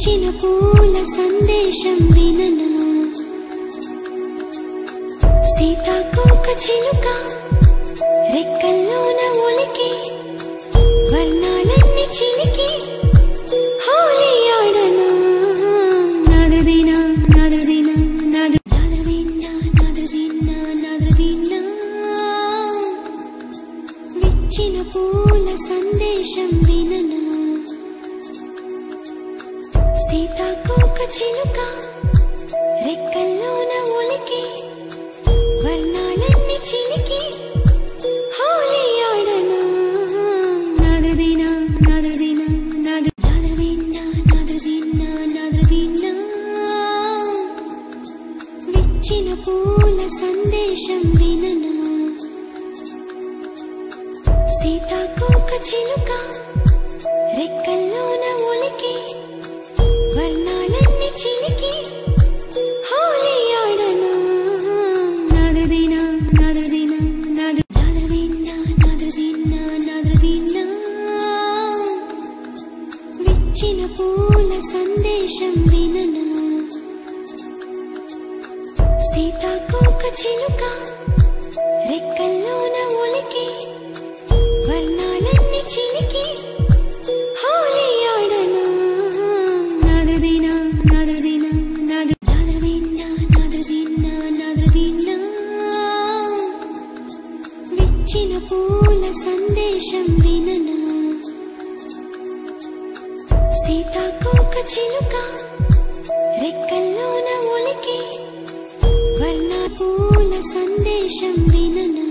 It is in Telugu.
విచ్చిన పూల సందేశం విననా సీతాకోక చిలుక రెక్కల్లోన ఒలికి వర్ణాలన్నీ చిలికి హోలీ ఆడనా నాదదినా నాదదినా నాదదినా నాదదినా నాదదినా విచ్చిన పూల సందేశం విననా సీతాకోక చిలుక రెక్కల్లోన ఒలికి వర్ణాలన్నీ చిలికి హోలీ ఆడనా నాదదినా నాదదినా నాదదినా నాదదినా నాదదినా విచ్చిన పూల సందేశం విననా సీతాకోక చిలుక రెక్కల్లోన ఒలికి వర్ణాలన్నీ చిలికి హోలీ ఆడనా నాదదినా నాదదినా నాదదినా నాదదినా నాదదినా విచ్చిన పూల సందేశం విననా సీతాకోక చిలుక రెక్కల్లోన ఒలికి వర్ణాలన్నీ చిలికి హోలీ ఆడనా నాదదినా నాదదినా నాదదినా నాదదినా నాదదినా విచ్చిన పూల సందేశం విననా సీతాకోక చిలుక రెక్కల్లోన ఒలికి వర్ణ పూల సందేశం విననా